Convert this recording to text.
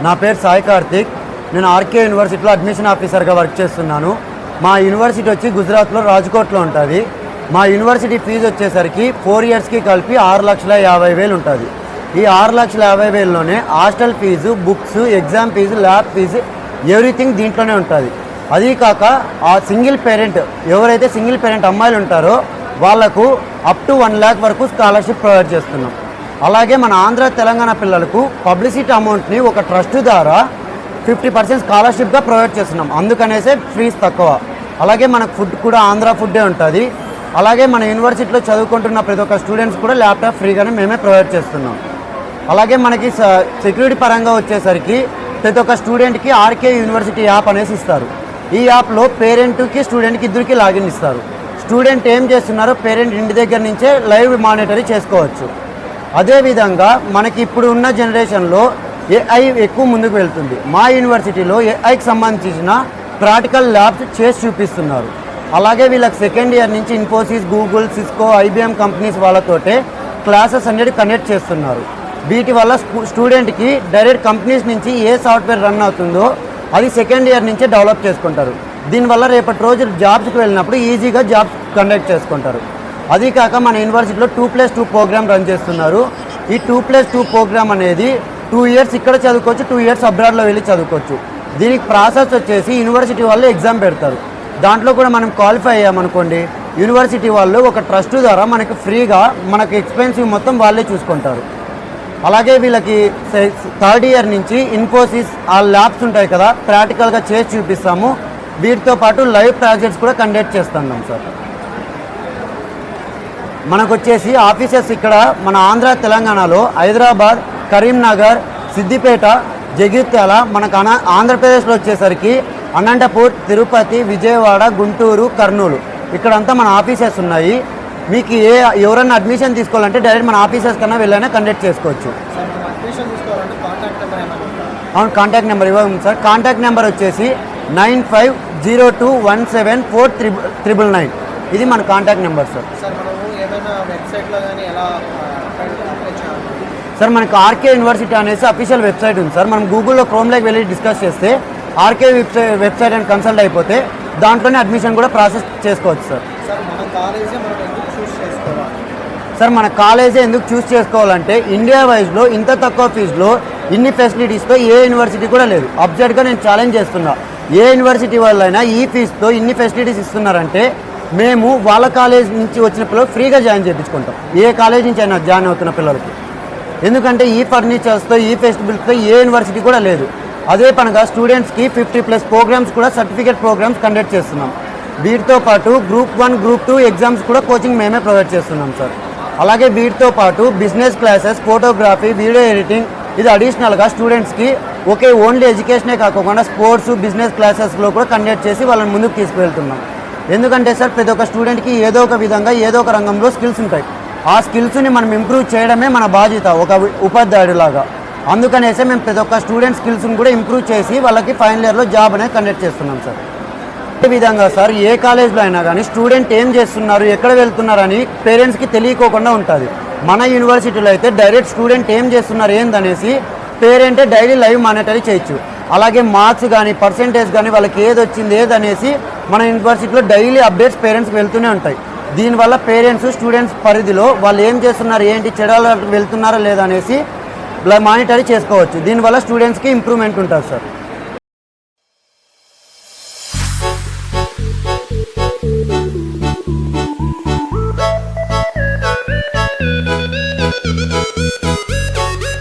నా పేరు సాయి కార్తిక్. నేను ఆర్కే యూనివర్సిటీలో అడ్మిషన్ ఆఫీసర్గా వర్క్ చేస్తున్నాను. మా యూనివర్సిటీ వచ్చి గుజరాత్లో రాజ్కోట్లో ఉంటుంది. మా యూనివర్సిటీ ఫీజు వచ్చేసరికి 4 ఇయర్స్కి కలిపి 6,50,000 ఉంటుంది. ఈ 6,50,000లోనే hostel fee, books, exam fee, lab fee, everything దీంట్లోనే ఉంటుంది. అదీ కాక ఆ సింగిల్ పేరెంట్ ఎవరైతే సింగిల్ పేరెంట్ అమ్మాయిలు ఉంటారో వాళ్లకు అప్ టు 1 lakh వరకు స్కాలర్షిప్ ప్రొవైడ్ చేస్తున్నాం. అలాగే మన ఆంధ్ర తెలంగాణ పిల్లలకు పబ్లిసిటీ అమౌంట్ని ఒక ట్రస్ట్ ద్వారా 50% స్కాలర్షిప్గా ప్రొవైడ్ చేస్తున్నాం. అందుకనేసే ఫీజు తక్కువ. అలాగే మనకు ఫుడ్ కూడా ఆంధ్ర ఫుడ్డే ఉంటుంది. అలాగే మన యూనివర్సిటీలో చదువుకుంటున్న ప్రతి ఒక్క స్టూడెంట్స్ కూడా ల్యాప్టాప్ ఫ్రీగానే మేమే ప్రొవైడ్ చేస్తున్నాం. అలాగే మనకి సెక్యూరిటీ పరంగా వచ్చేసరికి ప్రతి ఒక్క స్టూడెంట్కి ఆర్కే యూనివర్సిటీ యాప్ అనేసి ఇస్తారు. ఈ యాప్లో పేరెంట్కి స్టూడెంట్కి ఇద్దరికి లాగిన్ ఇస్తారు. స్టూడెంట్ ఏం చేస్తున్నారో పేరెంట్ ఇంటి దగ్గర నుంచే లైవ్ మానిటరీ చేసుకోవచ్చు. అదేవిధంగా మనకి ఇప్పుడు ఉన్న జనరేషన్లో ఏఐ ఎక్కువ ముందుకు వెళ్తుంది. మా యూనివర్సిటీలో ఏఐకి సంబంధించిన ప్రాక్టికల్ ల్యాబ్స్ చేసి చూపిస్తున్నారు. అలాగే వీళ్ళకి సెకండ్ ఇయర్ నుంచి Infosys, Google, Cisco, IBM companies వాళ్ళతోటే క్లాసెస్ అనేది కండక్ట్ చేస్తున్నారు. వీటి వల్ల స్టూడెంట్కి డైరెక్ట్ కంపెనీస్ నుంచి ఏ సాఫ్ట్వేర్ రన్ అవుతుందో అది సెకండ్ ఇయర్ నుంచే డెవలప్ చేసుకుంటారు. దీనివల్ల రేపటి రోజు జాబ్స్కి వెళ్ళినప్పుడు ఈజీగా జాబ్స్ కండక్ట్ చేసుకుంటారు. అదీ కాక మన యూనివర్సిటీలో 2+2 ప్రోగ్రామ్ రన్ చేస్తున్నారు. ఈ 2+2 ప్రోగ్రామ్ అనేది 2 ఇయర్స్ ఇక్కడ చదువుకోవచ్చు, 2 ఇయర్స్ అబ్రాడ్లో వెళ్ళి చదువుకోవచ్చు. దీనికి ప్రాసెస్ వచ్చేసి యూనివర్సిటీ వాళ్ళు ఎగ్జామ్ పెడతారు. దాంట్లో కూడా మనం క్వాలిఫై అయ్యామనుకోండి, యూనివర్సిటీ వాళ్ళు ఒక ట్రస్ట్ ద్వారా మనకి ఫ్రీగా మనకి ఎక్స్పెన్సివ్ మొత్తం వాళ్ళే చూసుకుంటారు. అలాగే వీళ్ళకి 3rd ఇయర్ నుంచి ఇన్ఫోసిస్ ఆ ల్యాబ్స్ ఉంటాయి కదా, ప్రాక్టికల్గా చేసి చూపిస్తాము. వీటితో పాటు లైవ్ ప్రాజెక్ట్స్ కూడా కండక్ట్ చేస్తున్నాం సార్. మనకు వచ్చేసి ఆఫీసెస్ ఇక్కడ మన ఆంధ్ర తెలంగాణలో హైదరాబాద్, కరీంనగర్, సిద్దిపేట, జగిత్యాల, మనకు ఆంధ్రప్రదేశ్లో వచ్చేసరికి అనంతపూర్, తిరుపతి, విజయవాడ, గుంటూరు, కర్నూలు ఇక్కడంతా మన ఆఫీసెస్ ఉన్నాయి. మీకు ఎవరన్నా అడ్మిషన్ తీసుకోవాలంటే డైరెక్ట్ మన ఆఫీసెస్ కన్నా వెళ్ళైనా కండక్ట్ చేసుకోవచ్చు. అవును, కాంటాక్ట్ నెంబర్ ఇవ్వము సార్. కాంటాక్ట్ నెంబర్ వచ్చేసి 9502174999. ఇది మన కాంటాక్ట్ నెంబర్ సార్. సార్ మనకు ఆర్కే యూనివర్సిటీ అనేసి అఫీషియల్ వెబ్సైట్ ఉంది సార్. మనం గూగుల్లో క్రోమ్లోకి వెళ్ళి డిస్కస్ చేస్తే ఆర్కే వెబ్సైట్ అని కన్సల్ట్ అయిపోతే దాంట్లోనే అడ్మిషన్ కూడా ప్రాసెస్ చేసుకోవచ్చు సార్. సార్ మన కాలేజే ఎందుకు చూస్ చేసుకోవాలంటే ఇండియా వైజ్లో ఇంత తక్కువ ఫీజులో ఇన్ని ఫెసిలిటీస్తో ఏ యూనివర్సిటీ కూడా లేదు. అబ్జెక్ట్గా నేను ఛాలెంజ్ చేస్తున్నా, ఏ యూనివర్సిటీ వాళ్ళైనా ఈ ఫీజుతో ఇన్ని ఫెసిలిటీస్ ఇస్తున్నారంటే మేము వాళ్ళ కాలేజ్ నుంచి వచ్చిన పిల్లలు ఫ్రీగా జాయిన్ చేయించుకుంటాం, ఏ కాలేజ్ నుంచి అయినా జాయిన్ అవుతున్న పిల్లలకి. ఎందుకంటే ఈ ఫర్నిచర్స్తో, ఈ ఫెసిలిటీస్తో ఏ యూనివర్సిటీ కూడా లేదు. అదే పనిగా స్టూడెంట్స్కి 50+ ప్రోగ్రామ్స్ కూడా సర్టిఫికేట్ ప్రోగ్రామ్స్ కండక్ట్ చేస్తున్నాం. వీటితో పాటు గ్రూప్ 1, గ్రూప్ 2 ఎగ్జామ్స్ కూడా కోచింగ్ మేమే ప్రొవైడ్ చేస్తున్నాం సార్. అలాగే వీటితో పాటు business classes, photography, video editing ఇది అడిషనల్గా స్టూడెంట్స్కి ఓన్లీ ఎడ్యుకేషనే కాకుండా స్పోర్ట్స్, బిజినెస్ క్లాసెస్లో కూడా కండక్ట్ చేసి వాళ్ళని ముందుకు తీసుకువెళ్తున్నాం. ఎందుకంటే సార్ ప్రతి ఒక్క స్టూడెంట్కి ఏదో ఒక విధంగా ఏదో ఒక రంగంలో స్కిల్స్ ఉంటాయి. ఆ స్కిల్స్ని మనం ఇంప్రూవ్ చేయడమే మన బాధ్యత ఒక ఉపాధ్యాయుడిలాగా. అందుకనేసే మేము ప్రతి ఒక్క స్టూడెంట్ స్కిల్స్ని కూడా ఇంప్రూవ్ చేసి వాళ్ళకి ఫైనల్ ఇయర్లో జాబ్ అనేది కండక్ట్ చేస్తున్నాం సార్. అదే విధంగా సార్ ఏ కాలేజ్లో అయినా కానీ స్టూడెంట్ ఏం చేస్తున్నారు, ఎక్కడ వెళ్తున్నారని పేరెంట్స్కి తెలియకోకుండా ఉంటుంది. మన యూనివర్సిటీలో అయితే డైరెక్ట్ స్టూడెంట్ ఏం చేస్తున్నారు ఏందనేసి పేరెంటే డైలీ లైవ్ మానిటరీ చేయొచ్చు. అలాగే మార్క్స్ కానీ, పర్సెంటేజ్ కానీ, వాళ్ళకి ఏది వచ్చింది ఏదనేసి మన యూనివర్సిటీలో డైలీ అప్డేట్స్ పేరెంట్స్కి వెళ్తూనే ఉంటాయి. దీనివల్ల పేరెంట్స్ స్టూడెంట్స్ పరిధిలో వాళ్ళు ఏం చేస్తున్నారు, ఏంటి చెడాలకు వెళ్తున్నారా లేదా అనేసి మానిటరీ చేసుకోవచ్చు. దీనివల్ల స్టూడెంట్స్కి ఇంప్రూవ్మెంట్ ఉంటుంది సార్.